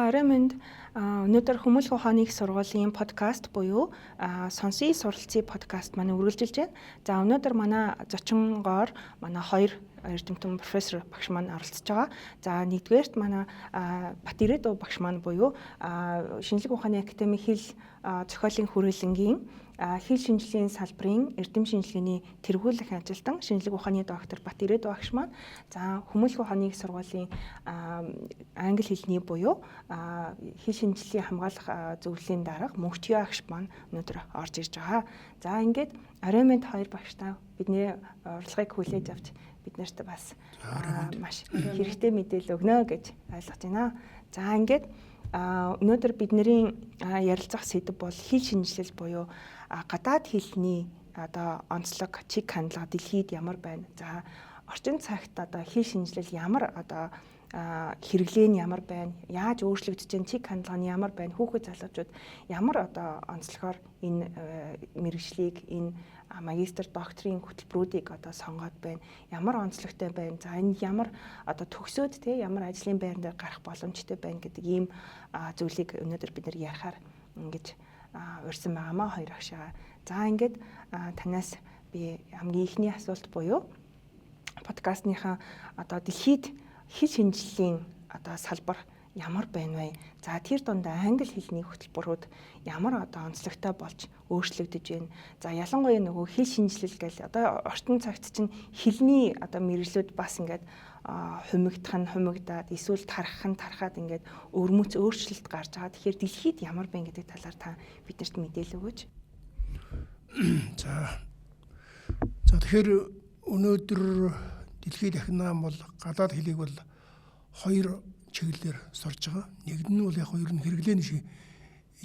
За орой минь өнөөдөр Хүмүүлэг ухааны их сургуулийн подкаст буюу Сонсоё суралцъя подкаст маань үргэлжилж байна. За өнөөдөр манай зочингоор манай хоёр эрдэмтэн профессор багш маань оролцож байгаа. За нэгдүгээрт манай Батирээдов багш маань буюу Шинжлэх ухааны академийн хэл зохиолын хүрээлэнгийн хэл шинжлэлийн салбарын эрдэм шинжилгээний тэргүүлэх ажилтан шинжлэх ухааны доктор Батирээдов багш маань за Хүмүүлэг ухааны их сургуулийн англи хэлний буюу хэл шинжлэлийн хамгаалах зөвлөлийн дарга Мөнхтгий багш маань өнөөдөр орж ирж байгаа. За ингээд орой минь хоёр багштай бидний урилгыг хүлээж авч бид нарт бас маш хэрэгтэй мэдээлэл өгнө гэж ойлгож байна. За ингээд өнөөдөр бидний ярилцах сэдэв бол хэл шинжилэл буюу гадаад хэлний одоо онцлог чиг хандлага дэлхийд ямар байна. За орчин цагт одоо хэл шинжилэл ямар одоо хэрэглээ нь ямар байна, яаж өөрчлөгдөж чинь чиг хандлага нь ямар байна, хүүхэд залуучууд ямар одоо онцлогоор энэ мэргэжлийг энэ магистр докторийн хөтөлбөрүүдийг одоо сонгоод байна, ямар онцлогтой байна, за энэ ямар одоо төгсөөд ямар ажлын байран дээр гарах боломжтой байна гэдэг ийм зүйлийг өнөөдөр бид нэр ярихаар ингэж урьсан байгаамаа хоёр агшаа. За ингээд танаас би хамгийн ихний асуулт буюу подкастныхаа одоо дэлхийд хэл шинжиллийн одоо салбар ямар байна вэ? За тэр дундаа англи хэлний хөтөлбөрүүд ямар одоо онцлогтой болж өөрчлөгдөж байна. За ялангуяа нөгөө хэл шинжилэл гэл одоо орчин цагт чинь хэлний одоо мэргэжлүүд бас ингээд хумигдаад эсвэл тархаад ингээд өрмөц өөрчлөлт гарч байгаа. Тэгэхээр дэлхийд ямар байна гэдэг талаар та биднэрт мэдээлэл өгөөч. За тэгэхээр өнөөдөр дэлхийд ахнаам бол гадаад хэлийг бол хоёр чиглэлээр сурж байгаа. Нэг нь бол яг хоёр нь хэрэглээний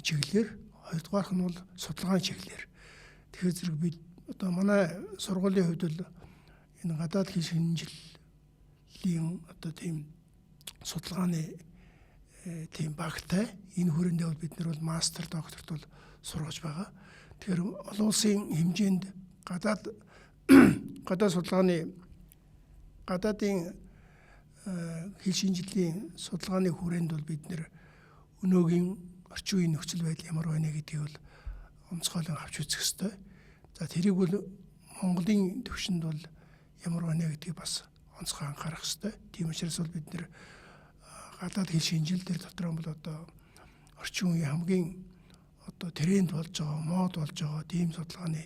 чиглэлээр, хоёрдугаарх нь бол судалгааны чиглэлээр. Тэгэхээр зэрэг бид одоо манай сургуулийн хувьд бол энэ гадаад хэл шинжиллийн одоо тийм судалгааны тийм багтай энэ хүрээндээ бол бид нар бол мастер докторт бол сургаж байгаа. Тэгэхээр олон улсын хэмжээнд гадаад судалгааны гадаадын хэл шинжиллийн судалгааны хүрээнд бол бид нэр өнөөгийн орчин үеийн нөхцөл байдал ямар байна гэдгийг бол онцгойлон авч үзэх ёстой. За тэрийг бол Монголын төвшөнд бол ямар байна гэдгийг бас онцгой анхаарах ёстой. Тийм учраас бол бид нэр гадаад хэл шинжил дээр дотор бол одоо орчин үеийн хамгийн одоо тренд болж байгаа, мод болж байгаа тийм судалгааны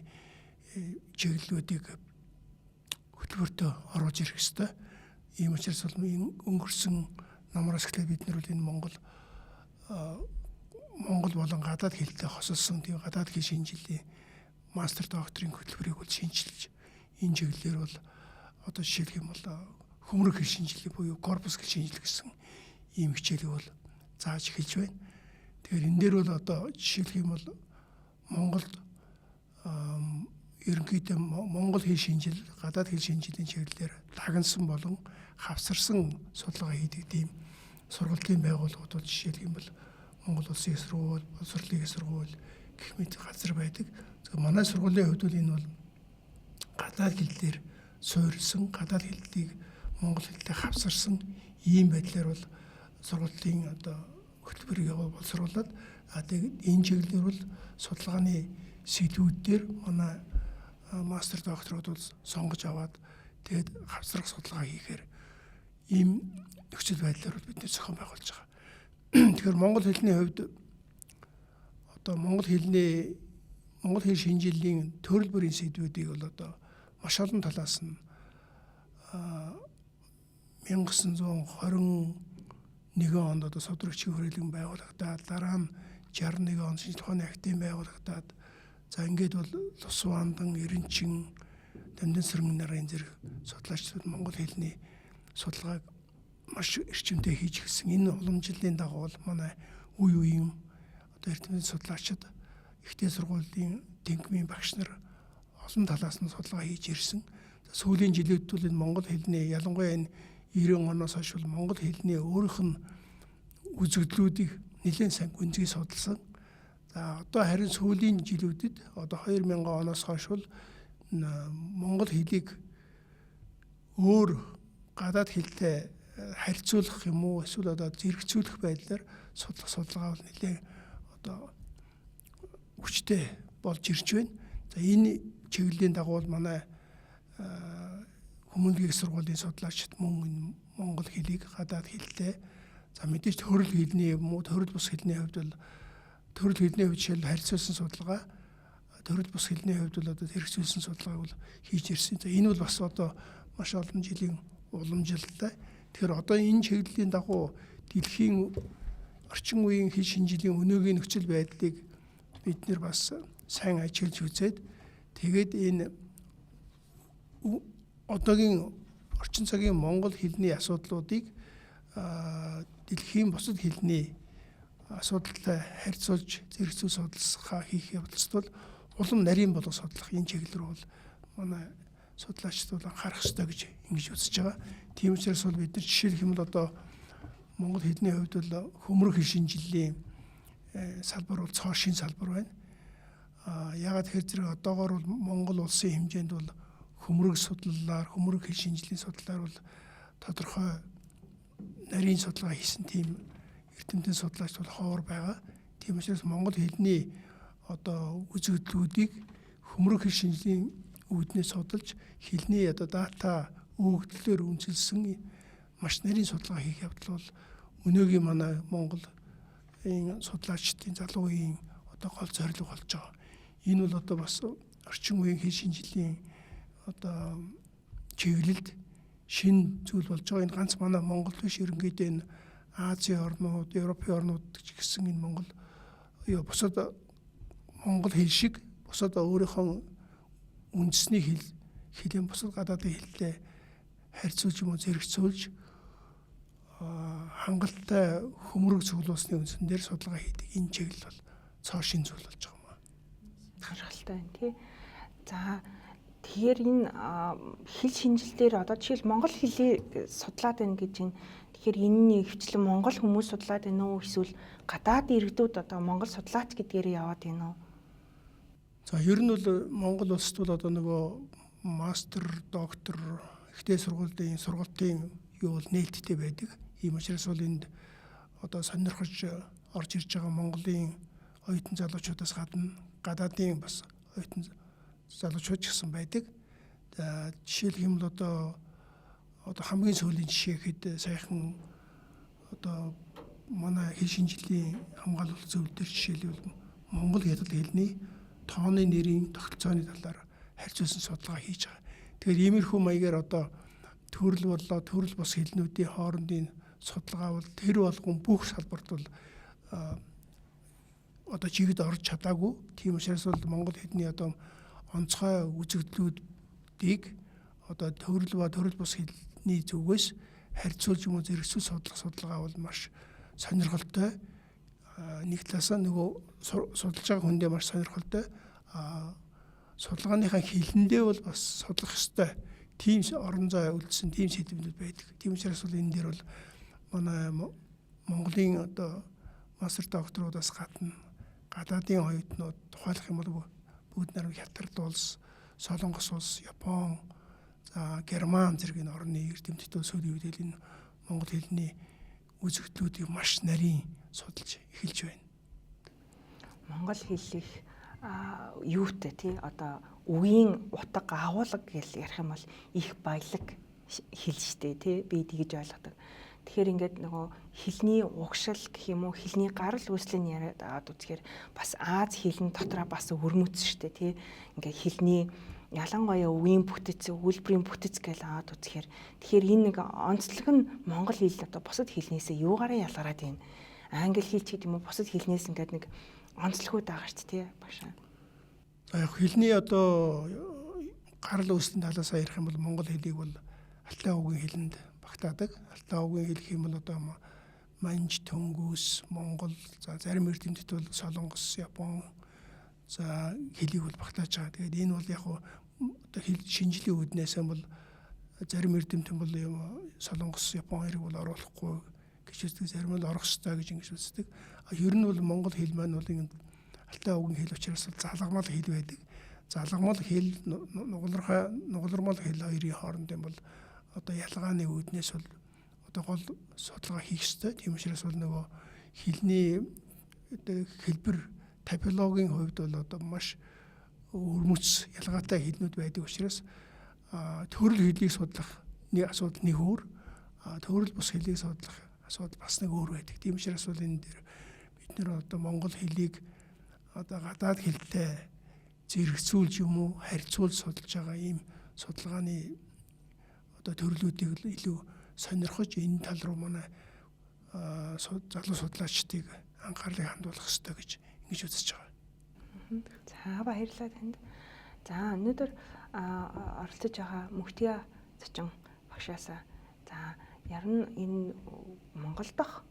чиглэлүүдийг хөтөлбөртөө оруулж ирэх ёстой. Ийм учраас бол өнгөрсөн намраас эхлээд бид нар энэ Монгол болон гадаад хэлтэй хосолсон тийм гадаад хэл шинжиллийн мастер докторийн хөтөлбөрийг бол шинжилж энэ чиглэлээр бол одоо жишээлх юм бол хөмрөг хэл шинжилгээ буюу корпус хэл шинжилгээ гэсэн ийм хичээлийг бол зааж эхэлж байна. Тэгэхээр энэ дээр бол одоо жишээлх юм бол Монголд ерөнхийдөө Монгол хэл шинжил, гадаад хэл шинжиллийн чиглэлээр лагнасан болон хавсарсан судалгаа хийдэг тийм сургалтын байгууллагууд бол жишээлх юм бол Монгол Улсын их сургууль, Боловсролын их сургууль гэх мэт газар байдаг. Манай сургуулийн хувьд бол энэ бол гадаад хэлээр суурилсан, гадаад хэллийг Монгол хэлтэй хавсарсан ийм байдлаар бол сургуулийн одоо хөтөлбөрийг боловсруулад тэгээд энэ чиглэлээр бол судалгааны сэдвүүдээр манай мастер докторууд бол сонгож аваад тэгээд хавсрах судалгаа хийхээр ийм нөхцөл байдлаар бид нэр зохион байгуулж байгаа. Тэгэхээр монгол хэлний хувьд одоо монгол хэл шинжиллийн төрөл бүрийн сэдвүүдийг бол одоо маш олон талаас нь 1921 онд одоо содрогчийн хүрээлэн байгуулагдаад дараа нь 61 онд шинжлэх ухааны академи байгуулагдаад за ингээд бол Лусвандан, Эренчин, Дамдын нарын зэрэг судлаачдууд монгол хэлний судалгааг маш эрчимтэй хийж гисэн. Энэ уламжлалын дагуу манай үе үеийн одоо эрдэмтэн судлаачид ихтэй сургуулийн тэнхимийн багш нар олон талаас нь судалгаа хийж ирсэн. Сүүлийн жилүүд бол энэ монгол хэлний ялангуяа энэ 90 оноос хойш бол монгол хэлний өөрийнх нь үзэгдлүүдийг нэлээд сайн гүнзгий судалсан. За одоо харин сүүлийн жилүүдэд одоо 2000 оноос хойш бол монгол хэлийг өөр гадаад хэлтэй харьцуулах юм уу эсвэл одоо зэрэгцүүлэх байдлаар судалгаа бол нэлээд одоо хүчтэй болж ирж байна. За энэ чиглэлийн дагуу манай хүмүүнлэгийн сургуулийн судлаачид мөн энэ монгол хэлийг гадаад хэлтэй за мэдээж төрөл хэлний юм уу төрөл бус хэлний хувьд бол төрөл хэлний хувьд жишээл харьцуулсан судалгаа төрөл бус хэлний хувьд бол одоо хэрэгжүүлсэн судалгааг бол хийж ирсэн. За энэ бол бас одоо маш олон жилийн уламжлалтай. Тэгэхээр одоо энэ чиглэлийн дагуу дэлхийн орчин үеийн хэл шинжилгээний өнөөгийн нөхцөл байдлыг бид нэр бас сайн ажиглаж үзээд тэгээд энэ одоогийн орчин цагийн монгол хэлний асуудлуудыг дэлхийн бусад хэлний асуудалтай харьцуулж зэрэгцүү судалгаа хийх явдлаас бол улам нарийн болго судлах энэ чиглэл рүү бол манай судлаачид бол анхаарах ёстой гэж ингэж үзэж байгаа. Тийм учраас бол бид нар жишээлх юм бол одоо монгол хэлний хувьд бол хөмрөх хэл шинжилгээний салбар бол цоошин салбар байна. Ягаад тэгэхээр зэрэг одоогоор бол Монгол улсын хэмжээнд бол хөмрөг судлалаар хөмрөг хэл шинжилгээний судлалаар бол тодорхой нарийн судалгаа хийсэн тийм эрдэмтэн судлаач бол ховор байгаа. Тийм учраас монгол хэлний одоо үзэгдлүүдийг хөмрөг хэл шинжилгээний үүднээс судалж хэлний одоо дата өгөгдлөөр үнэлсэн маш нарийн судалгаа хийх явдал бол өнөөгийн манай Монгол энэ судлаачдын залуу үеийн одоо гол зорилго болж байгаа. Энэ бол одоо бас орчин үеийн хэл шинжилгээний одоо чиглэлд шин зүйл болж байгаа. Энэ ганц манай Монгол биш ерөнхийдөө энэ Азийн орнууд, Европын орнууд гэсэн энэ Монгол бусад монгол хэл шиг бусад өөрийнхөө үндэсний хэлийн бусад гадаадын хэлтэй харьцуулж юм уу зэрэгцүүлж хангалттай хөмрөг цуглуулсны үндсэн дээр судалгаа хийдэг энэ чиглэл бол цоошин зүйл болж байгаа юм аа. Харгалтай байна тий. За тэгэхээр энэ хэл шинжилтээр одоо жишээл монгол хэлийг судлаад байна гэж байна. Тэгэхээр энэний хвчлэн монгол хүмүүс судлаад байна уу эсвэл гадаад иргэдүүд одоо монгол судлаач гэдгээр яваад байна уу? За ер нь бол Монгол улсад бол одоо нөгөө мастер, доктор, ихтэй сургалтын юу бол нээлттэй байдаг. Ийм учраас бол энд одоо сонирхож орж ирж байгаа Монголын оюутан залуучуудаас гадна гадаадын бас оюутан залуучууд ч гэсэн байдаг. Жишээлх юм бол одоо хамгийн сүүлийн жишээ гэхэд саяхан одоо манай хэл шинжилгээний хамгаалалт зөвлөл төр жишээлбэл монгол хятад хэлний тооны нэрийн тогтолцооны талаар харьцуулсан судалгаа хийж байгаа. Тэгэхээр иймэрхүү маягаар одоо төрөл боллоо төрөл бус хэлнүүдийн хоорондын судалгаа бол тэр болгон бүх салбарт бол одоо жигд орж чадаагүй. Тийм учраас бол монгол хэлний одоо онцгой үзэгдлүүдийг одоо төрөл бус хэлний зүгээс харьцуулж юм уу зэрэгцүү судалгаа бол маш сонирхолтой. Нэг талаасаа нөгөө судалж байгаа хүндээ маш сонирхолтой. Судалгааныхаа хэлэндээ бол бас судлах ёстой. Тийм орон зай үлдсэн тийм сэдвүүд байдаг. Тийм учраас бол энэ дээр бол манай Монголын одоо мастер докторуудаас гадна гадаадын оюутнууд тухайлах юм бол бүгд нарийн Хятад улс, Солонгос улс, Япон, за Герман зэрэг энэ орны эрдэмтдүүд сүүлийн үед энэ монгол хэлний үзэгдлүүдийг маш нарийн судалж эхэлж байна. Монгол хэлийг юутай тий одоо үгийн утга агуулга гэж ярих юм бол их баялаг хэл штэ тий би тэгж ойлгодог. Тэгэхээр ингээд нөгөө хэлний угшил гэх юм уу хэлний гарал үүслийг яриад аваад үзэхээр бас Аз хэлэн дотроо бас өрмөц штэ тий ингээд хэлний ялангуяа үгийн бүтэц, өгүүлбэрийн бүтэц гэж аваад үзэхээр тэгэхээр энэ нэг онцлог нь монгол хэл одоо бусад хэлнээсээ юугаараа ялгараад байна. Англи хэл ч гэдэг юм уу бусад хэлнээс ингээд нэг онцлогуд байгаа ч тий багшаа. За яг хэлний одоо гарал үүслийн талаас ярих юм бол монгол хэлийг бол Алтай овгийн хэлэнд багтаадаг. Алтай овгийн хэл гэх юм бол одоо Манж, Төнгөөс, Монгол, за зарим эрдэмтэд бол Солонгос, Япон за хэлийг бол багтааж байгаа. Тэгээд энэ бол яг одоо хэл шинжилгээ үүднээс бол зарим эрдэмтэн бол Солонгос, Япон хоёрыг бол оруулахгүй гэж үздэг, зарим нь орох ёстой гэж ингэж үздэг. Ер нь бол монгол хэл маань бол ингэ Алтай овгийн хэл учраас залгамал хэл байдаг. Залгамал хэл, нугалармал хэл хоёрын хооронд юм бол одоо ялгааны үүднээс бол одоо гол судалгаа хийх ёстой. Тийм учраас бол нөгөө хэлний хэлбэр типологийн хувьд бол одоо маш өрмөц ялгаатай хэлнүүд байдаг учраас төрөл хэлийг судлах нэг асуудал нэг өөр, төрөл бус хэлийг судлах асуудал бас нэг өөр байдаг. Тийм учраас бол энэ дээр бид нэр одоо монгол хэлийг одоо гадаад хэлтэй зэрэгцүүлж юм уу харьцуулж судалж байгаа ийм судалгааны одоо төрлүүдийг илүү сонирхож энэ тал руу манай залуу судлаачдыг анхаарлыг хандуулах ёстой гэж ингэж үзэж байгаа. За баярлалаа танд. За өнөөдөр оролцож байгаа Мөхтиа Зочин багшаасаа за ярин энэ Монгол дахь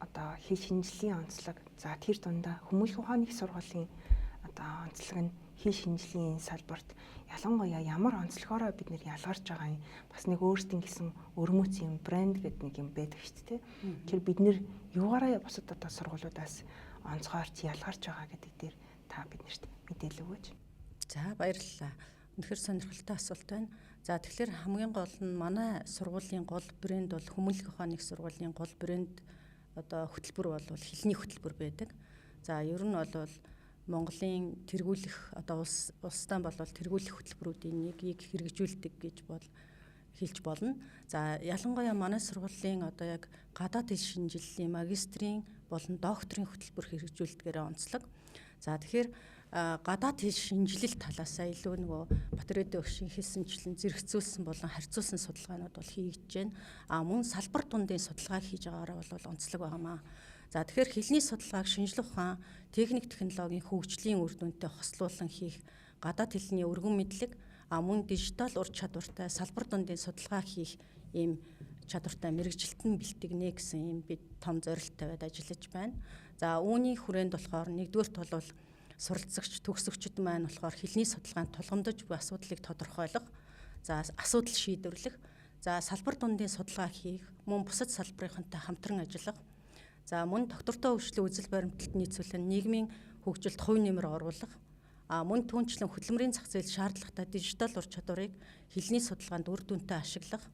одоо хэл шинжилгээний онцлог за тэр дундаа Хүмүүлх ухааны их сургуулийн одоо онцлог нь хэл шинжилгээний салбарт ялангуяа ямар онцлогоороо бид нэр ялгарч байгаа юм бас нэг өөрсдийн гэсэн өрмөц юм брэнд гэдэг нэг юм байдаг шүү дээ. Тэр бид нэр юугаараа бусад одоо сургуулиудаас онцгойрч ялгарч байгаа гэдэг дээр та биднэрт мэдээлэл өгөөч. За баярлалаа. Үнэхээр сонирхолтой асуулт байна. За тэгэхээр хамгийн гол нь манай сургуулийн гол брэнд бол Хүмүүлх ухааны их сургуулийн гол брэнд одоо хөтөлбөр бол хэлний хөтөлбөр байдаг. За ер нь бол Монголын тэргүүлэх одоо улстай бол тэргүүлэх хөтөлбөрүүдийн нэгийг хэрэгжүүлдэг гэж хэлж болно. За ялангуяа манай сургуулийн одоо яг гадаад хэл шинжилгээний магистрийн болон докторийн хөтөлбөр хэрэгжүүлдгээр онцлог. За тэгэхээр гадаад хэл шинжилэл талаасаа илүү нөгөө Батэрдэ өгшин хэлсэнчлэн зэрэгцүүлсэн болон харьцуулсан судалгаанууд бол хийгдэж байна. Мөн салбар дундын судалгааг хийж байгаараа бол онцлог байнамаа. За тэгэхээр хэлний судалгааг шинжлэх ухаан, техник технологийн хөгжлийн үр дүнтэй хослуулан хийх гадаад хэлний өргөн мэдлэг, мөн дижитал ур чадвартай салбар дундын судалгаа хийх ийм чадвартай мэрэгжилтэн бэлтгэнэ гэсэн ийм бид том зорилттой байд ажиллаж байна. За үүний хүрээнд болохоор нэгдүгээрт бол суралцагч, төгсөгчд маань болохоор хэлний судалгаанд тулгамдж буй асуудлыг тодорхойлох, за асуудал шийдвэрлэх, за салбар дундын судалгаа хийх, мөн бусад салбарынхантай хамтран ажиллах, за мөн доктортой хөгжлийн үзэл баримталд нийцүүлэн нийгмийн хөгжилд хувь нэмэр оруулах, мөн түүнчлэн хөдөлмөрийн зах зээл шаардлагатай дижитал ур чадварыг хэлний судалгаанд үр дүнтэй ашиглах,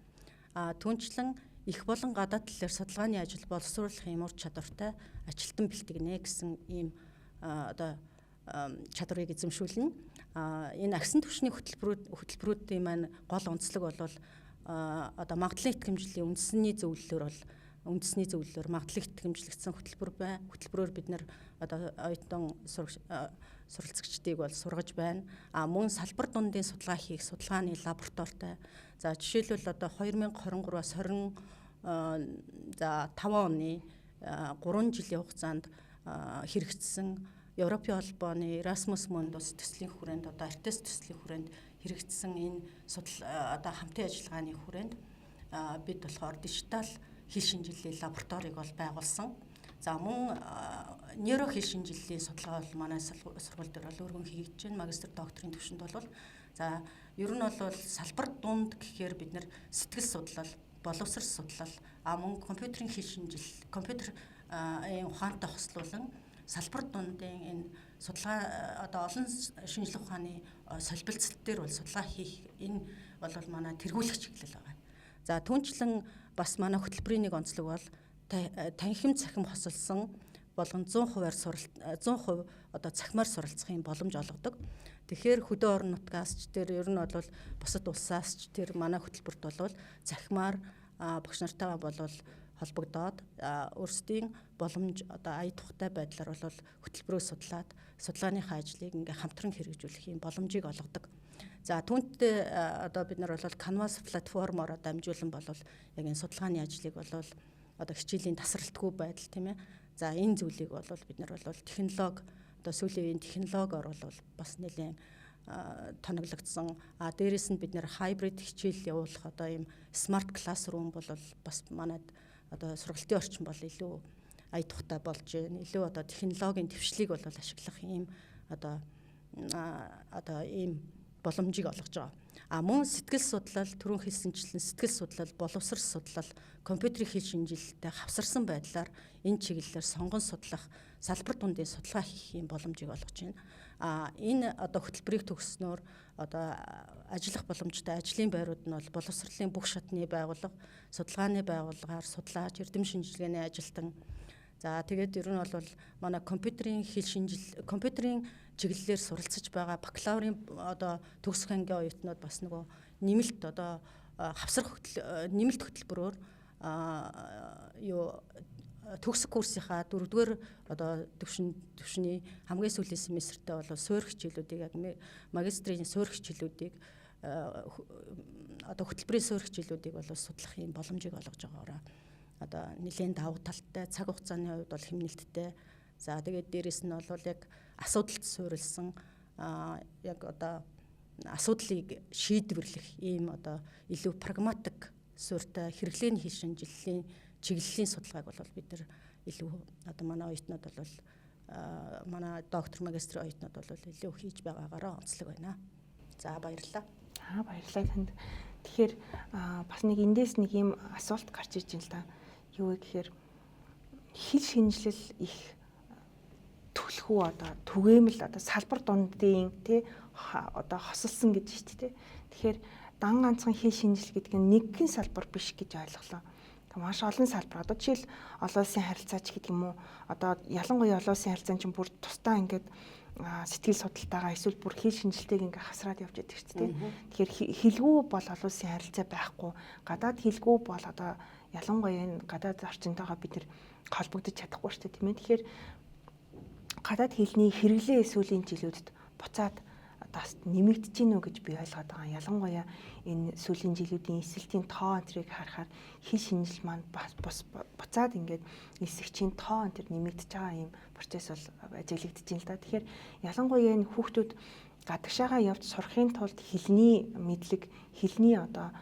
түүнчлэн их болон гадаад талаар судалгааны ажил боловсруулах юм ур чадвартай ажилтан бэлтгэнэ гэсэн ийм одоо чадварыг эзэмшүүлнэ. Энэ агсан түвшний хөтөлбөрүүдийн маань гол онцлог бол одоо магадлалын итгэмжлэлийн үндэсний зөвлөлөөр магадлалыг итгэмжлэгдсэн хөтөлбөр байна. Хөтөлбөрөөр бид нэр одоо оюутан суралцагчдыг бол сургаж байна. Мөн салбар дундын судалгаа хийх судалгааны лабораторитой. За жишээлбэл одоо 2023-аас 5 оны 3 жилийн хугацаанд хэрэгжсэн Европын холбооны Erasmus Mundus төслийн хүрээнд одоо Artes төслийн хүрээнд хэрэгжсэн энэ одоо хамтын ажиллагааны хүрээнд бид болохоор дижитал хэл шинжилгээний лабораторийг бол байгуулсан. За мөн нейро хэл шинжилгээний судалгаа бол манай сургууль дээр бол өргөн хийгдэж байна. Магистр докторийн түвшинд бол за ер нь бол салбар дунд гэхээр бид нэр сэтгэл судлал, боловсрол судлал, мөн компьютерийн хэл шинжилгээ, компьютер ухаантай хослуулан салбар дундын энэ судалгаа одоо олон шинжлэх ухааны солилцол дээр бол судалгаа хийх энэ бол манай тэргүүлэх чиглэл байгаа. За түүнчлэн бас манай хөтөлбөрийн нэг онцлог бол танхим цахим хосолсон болгон 100% одоо цахимаар суралцах юм боломж олгодог. Тэгэхээр хөдөө орон нутгаас ч тэр ер нь бол бусад улсаас ч тэр манай хөтөлбөрт бол цахимаар багш нартайгаа бол холбогдоод өөрсдийн боломж одоо ая тухтай байдлаар бол хөтөлбөрөө судлаад судалгааныхаа ажлыг ингээ хамтран хэрэгжүүлэх юм боломжийг олгодог. За түүнтэй одоо бид нар бол Canvas платформоор дамжуулан бол яг энэ судалгааны ажлыг бол одоо хичээлийн тасралтгүй байдал тийм ээ. За энэ зүйлийг бол бид нар бол технологи одоо сүүлийн үеийн технологиор бол бас нэлээд тоноглогдсон. Дээрээс нь бид нэр хайбрид хичээл явуулах одоо ийм смарт классрум бол бас манайд одоо сургалтын орчин бол илүү ая тухтай болж байна. Илүү одоо технологийн дэвшлиг бол ашиглах ийм одоо ийм боломжийг олгож байгаа. Мөн сэтгэл судлал, түрүүн хэлсэнчлэн сэтгэл судлал, боловсрол судлал, компьютерийн хэл шинжилэлтэй хавсарсан байдлаар энэ чиглэлээр сонгон судлах, салбар дундын судалгаа хийх юм боломжийг олгож байна. Энэ одоо хөтөлбөрийг төгснөөр одоо ажиллах боломжтой ажлын байрууд нь бол боловсролын бүх шатны байгууллага, судалгааны байгууллагаар судлаач, эрдэм шинжилгээний ажилтан. За тэгээд ер нь бол манай компьютерийн хэл компьютерийн чиглэлээр суралцж байгаа бакалаврын одоо төгсөх ангийн оюутнууд бас нөгөө нэмэлт одоо хавсрах нэмэлт хөтөлбөрөөр төгсөх курсынхаа 4-р одоо төвшний хамгийн сүүлийн семестртээ бол суурь хичээлүүдийг яг магистрийн суурь хичээлүүдийг одоо хөтөлбөрийн суурь хичээлүүдийг бол судлах юм боломжийг олгож байгаагаар одоо нэлийн давуу талтай, цаг хугацааны хувьд бол хэмнэлттэй. За тэгээд дээрэс нь бол яг асуудалд суурилсан яг одоо асуудлыг шийдвэрлэх ийм одоо илүү прагматик суурьтай хэрэглээний хэл шинжилгэлийн чиглэлийн судалгааг бол бид нар илүү одоо манай оюутнууд бол манай доктор магистрийн оюутнууд бол илүү хийж байгаагаараа онцлог байна. За баярлалаа. Баярлалаа танд. Тэгэхээр бас нэг эндээс нэг юм асуулт гарч иж байна л да. Юу вэ гэхээр хэл шинжилэл их төлхөө одоо түгээмэл одоо салбар дундын тий одоо хосолсон гэж шүү дээ. Тэгэхээр дан ганцхан хэл шинжилэл гэдэг нь нэгэн салбар биш гэж ойлголоо. Маш олон салбар. Одоо жишээл олон улсын харилцаач гэдэг юм уу? Одоо ялангуяа олон улсын харилцаан чинь бүр тусдаа ингээд сэтгэл судалтайгаа эсвэл бүр хэл шинжилтэйг ингээд хасраад явж байдаг шүү дээ. Тэгэхээр хэлгүй бол олон улсын харилцаа байхгүй. Гадаад хэлгүй бол одоо ялангуяа энэ гадаад орчинтойгоо бид нэр холбогдож чадахгүй шүү дээ, тийм ээ. Тэгэхээр гадаад хэлний хэрэглээ сүүлийн жилүүдэд буцаад бас нэмэгдэж гинүү гэж би ойлгоод байгаа. Ялангуяа энэ сүүлийн жилүүдийн эсэлтийн тоо энтрийг харахаар хэл шинжил маань бас буцаад ингээд эсэгчийн тоо энтер нэмэгдэж байгаа юм процесс бол ажиглагдаж байна л да. Тэгэхээр ялангуяа энэ хүүхдүүд гадагшаагаа явж сурахын тулд хэлний мэдлэг, хэлний одоо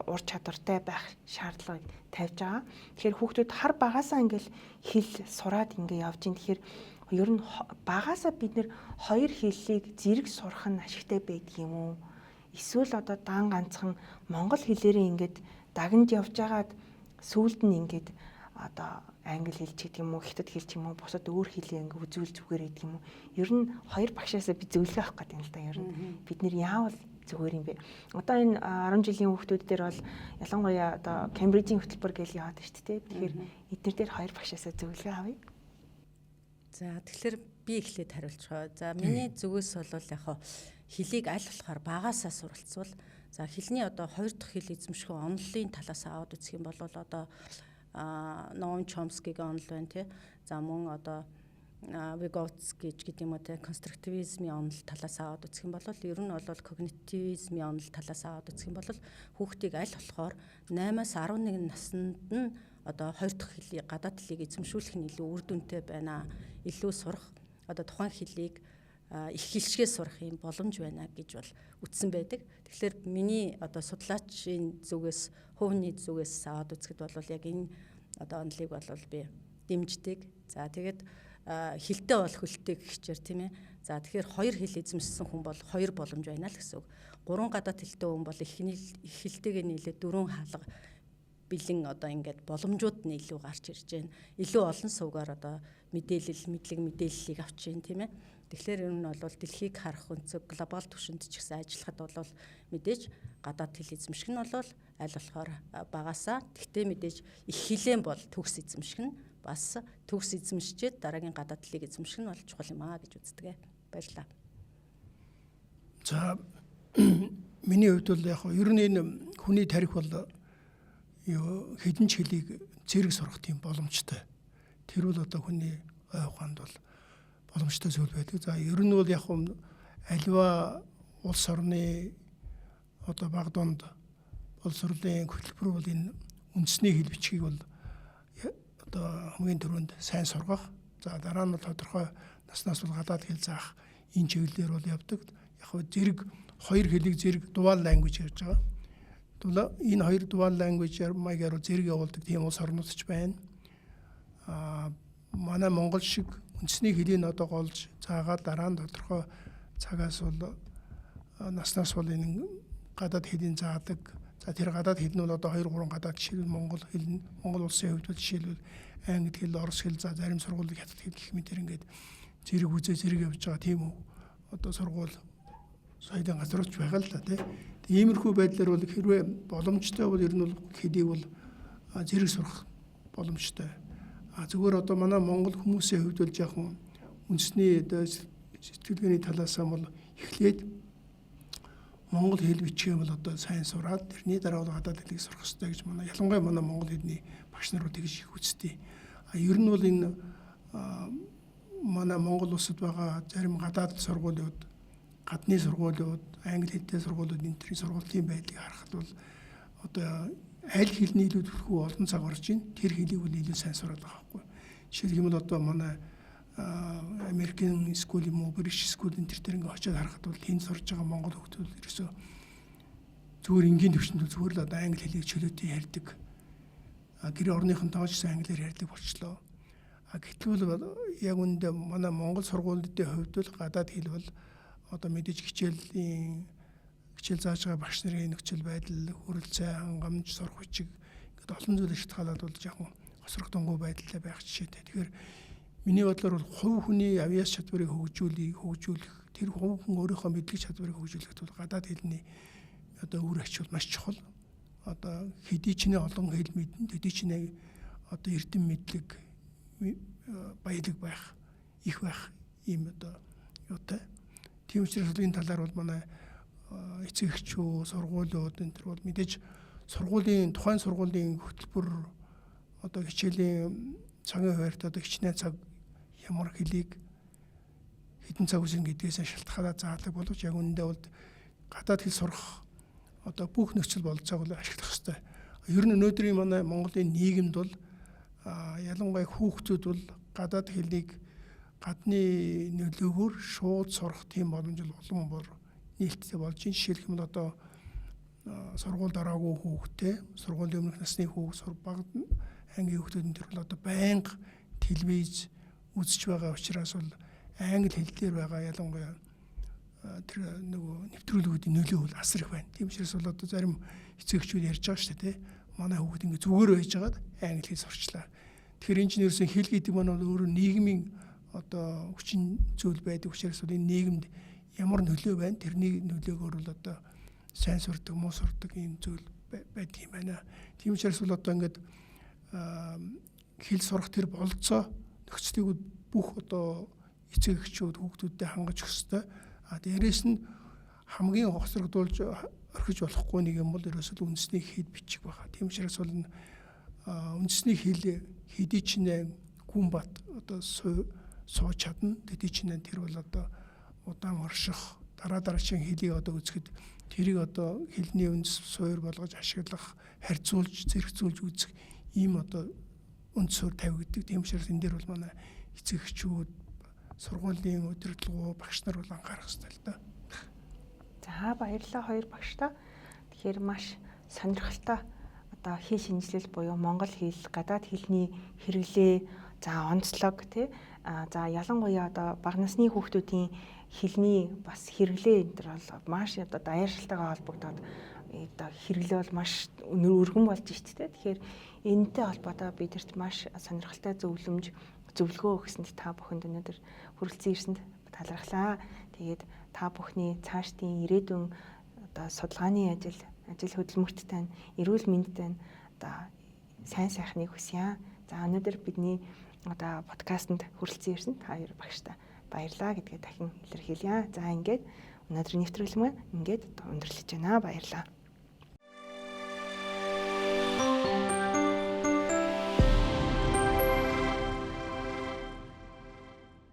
ур чадвартай байх шаардлагыг тавьж байгаа. Тэгэхээр хүүхдүүд хар багасаа ингээл хэл сураад ингээ явж ин. Тэгэхээр ер нь багасаа бид нэр хоёр хэллийг зэрэг сурах нь ашигтай байдаг юм уу? Эсвэл одоо дан ганцхан монгол хэлээрээ ингээд дагнж явж байгаад сүүлд нь ингээд одоо англи хэлч гэдэг юм уу, хятад хэлч юм уу, бусад өөр хэлээ ингээ үзүүл зүгээр гэдэг юм уу? Ер нь хоёр багшаасаа би зөвлөгөө авах гэдэг юм л да. Ер нь бид нэр яавал зүгээр юм бэ? Одоо энэ 10 жилийн хүүхдүүд дээр бол ялангуяа одоо Кембрижийн хөтөлбөр гэж яваад байна шүү дээ. Тэгэхээр эдгээр дээр хоёр багшаасаа зөвлөгөө авъя. За тэгэхээр би эхлээд хариулж байгаа. За миний зүгээс бол яг хэлийг аль болохоор багасаа суралцвал за хэлний одоо хоёр дахь хэл эзэмших онолын талаас аваад үзэх юм бол одоо Ноам Чомскигийн онол байна тий. За мөн одоо Vygotsky гэдэг юм уу те конструктивизмын онол талаас аваад үзэх юм бол ер нь бол когнитивизмын онол талаас аваад үзэх юм бол хүүхдийг аль болохоор 8-аас 11 наснд нь одоо хоёр дахь хэлийг гадаад хэлийг эзэмшүүлэх нь илүү үр дүнтэй байна. Илүү сурах одоо тухайн хэлийг их хэлшгээ сурах юм боломж байна гэж бол үтсэн байдаг. Тэгэхээр миний одоо судлаачийн зүгээс, хувийн зүгээс аваад үзэхэд бол яг энэ одоо онолыг бол би дэмждэг. За тэгээд хилтэй бол хөлтэй гихчээр тийм ээ. За тэгэхээр хоёр хэл эзэмшсэн хүн бол хоёр боломж байна л гэсэн үг. 3 гадаад хэлтэй хүн бол их хилтэйгээ нийлээ 4 хаалга бэлэн одоо ингээд боломжууд нь илүү гарч ирж байна. Илүү олон сувгаар одоо мэдээллийг авч байна тийм ээ. Тэгэхээр ер нь бол дэлхийг харах өнцөг глобал түвшинд ч гэсэн ажиллахад бол мэдээж гадаад хэл эзэмших нь бол аль болохоор багасаа тэгтээ мэдээж их хилэн бол төгс эзэмших нь бас төгс эзэмшчихэд дараагийн гадаад хэлийг эзэмших нь бол чухал юм аа гэж үздэг. Баярлалаа. За миний хувьд бол яг ер нь энэ хүний тарих бол хэдэн ч хэлийг зэрэг сурах тийм боломжтой. Тэр бол одоо хүний ой ухаанд бол боломжтой зүйл байдаг. За ер нь бол яг альва улс орны одоо баг донд боловсролын хөтөлбөр бол энэ үндэсний хэл бичгийг бол одоо хамгийн түрүүнд сайн сургах. За дараа нь тодорхой наснаас бол гадаад хэл заах энэ чиглэлээр бол явдаг. Яг зэрэг хоёр хэлийг зэрэг dual language гэж байгаа. Энэ хоёр dual language-аар маягаар зэрэг явуулдаг тийм улс орнууд ч байна. Манай Монгол шиг үндэсний хэлийг одоо голж заагаад дараа нь тодорхой цагаас бол наснаас бол энэ гадаад хэлийг заадаг. За тэр гадаад хэл нь бол одоо 2-3 гадаад жишээлбэл Монгол хэл нь Монгол улсын хувьд бол жишээлбэл англи хэл, орос хэл, за зарим сургуулийг хятад хэл гэх мэт ингээд зэрэг үзээ явж байгаа тийм үү. Одоо сургууль соёлын газрууч байгаа л да тий. Иймэрхүү байдлаар бол хэрвээ боломжтой бол ер нь бол хэлийг бол зэрэг сурах боломжтой. Зүгээр одоо манай монгол хүмүүсийн хувьд бол жоохон үндэсний одоо сэтгэлгээний талаас нь бол эхлээд монгол хэл бичгээ бол одоо сайн сураад тэрний дараа бол гадаад хэлийг сурах хэрэгтэй гэж манай ялангуяа манай монгол хэлний багш нар тэгж их үзтээ. Ер нь бол энэ манай монгол улсад байгаа зарим гадаад сургуулиуд, гадны сургуулиуд, англи хэлтэй сургуулиуд энэ төрлийн сургуулийн байдлыг харахад бол одоо аль хэлний илүү төлхөө олон цаг орж ийн тэр хэлийг бол илүү сайн сураад байгаа байхгүй. Жишээлбэл одоо манай Америкийн скул юм уу, Бритиш скул энэ төр ингээ очиод харахад бол тэнд сурж байгаа монгол хүмүүс ерөөсөө зүгээр энгийн төвчөнд зүгээр л одоо англи хэлийг чөлөөтэй ярьдаг. Гэр орныхонтойгоо ч англиар ярьдаг болчлоо. Гэтэл яг үүндээ манай монгол сургуулиудын хувьд бол гадаад хэл бол одоо мэдээж хичээл зааж байгаа багш нарын нөхцөл байдал, хүрэлцээ, хангамж, сурах хүчиг ингээд олон зүйлийг шалтгаалаад бол жоохон хосрогдонгүй байдлаа байх жишээтэй. Тэгэхээр миний бодлоор бол хувь хүний авьяас чадварыг хөгжүүлэх, тэр хувь хүн өөрийнхөө мэдлэг чадварыг хөгжүүлэхэд бол гадаад хэлний одоо үр ач бол маш чухал. Одоо хэдий ч нэ олон хэл мэднэ, хэдий ч нэ одоо эрдэм мэдлэг баялаг байх, их байх ийм одоо юутай. Тийм учраас энэ талаар бол манай эцэг эхчүүд, сургуулиуд энэ төр бол мэдээж тухайн сургуулийн хөтөлбөр одоо хичээлийн цагийн хуваарьт одоо хичнээн цаг ямар хэлийг хэдэн цаг үсэн гэдгээс шалтгаалаад заадаг боловч яг үүндээ бол гадаад хэл сурах одоо бүх нөхцөл болцоог бол ашиглах хэрэгтэй. Ер нь өнөөдрийн манай Монголын нийгэмд бол ялангуяа хүүхдүүд бол гадаад хэлийг гадны нөлөөгөөр шууд сурах тийм боломж олон бор нээлттэй болж байна. Жишээлх юм бол одоо сургуульд ороогүй хүүхдээ, сургуулийн өмнөх насны бага ангийн хүүхдүүдийн төр бол одоо байнга телевиз үзэж байгаа учраас бол англи хэл дээр байгаа ялангуяа тэр нөгөө нэвтрүүлгүүдийн нөлөө бол асар их байна. Тийм учраас бол одоо зарим эцэгчүүд ярьж байгаа шүү дээ. Манай хүүхд ингэ зүгээр байж байгаад англи хэл сурчлаа. Тэгэхээр энэ чинь ерөөсөн хэл гэдэг маань бол өөрөө нийгмийн одоо хүчин зүйл байдаг учраас бол энэ нийгэмд ямар нөлөө байна? Тэрний нөлөөгөөр бол одоо сайн сурдаг, муу сурдаг ийм зүйл байдаг юм байна. Тийм учраас бол одоо ингээд хэл сурах тэр болцоо нөхцөлийг бүх одоо эцэг эхчүүд хүүхдүүдэд хангаж өгөх ёстой. Дээрээс нь хамгийн хосрогдуулж орхиж болохгүй нэг юм бол ерөөсөө үндэсний хэл бичих байгаа. Тийм учраас бол үндэсний хэл хэдий ч нэ гүн бат одоо сууж чадна. Хэдий ч нэ тэр бол одоо удаан орших дараагийн хэлийг одоо үзэхэд тэрийг одоо хэлний үндэс суур болгож ашиглах, харьцуулж, зэрэгцүүлж үзэх ийм одоо үнд суурь тавигддаг. Тийм учраас энэ дээр бол манай эцэг эхчүүд, сургуулийн удирдлагууд, багш нар бол анхаарах хэрэгтэй л да. За баярлалаа хоёр багштаа. Тэгэхээр маш сонирхолтой одоо хэл шинжилэл буюу монгол хэл, гадаад хэлний хэрэглээ, за онцлог тий. За ялангуяа одоо бага насны хүүхдүүдийн хэлний бас хэрэглээ энэ төр бол маш одоо даяаршилтайгаа холбогдоод одоо хэрэглээ бол маш өргөн болж шүү дээ. Тэгэхээр энэтэй холбоотой бидэрт маш сонирхолтой зөвлөгөө өгсөнд та бүхэнд өнөөдөр хүрэлцэн ирсэнд талархлаа. Тэгээд та бүхний цаашдын ирээдүйн одоо судалгааны ажил хөдөлмөрт тань, эрүүл мэнд тань одоо сайн сайхныг хүсье. За өнөөдөр бидний одоо подкастт хүрэлцэн ирсэн та хоёр багштай баярлаа гэдгээ дахин илэрхийлье. За ингээд өнөөдрийн нэвтрүүлэг маань ингээд өндөрлөж байна. Баярлалаа.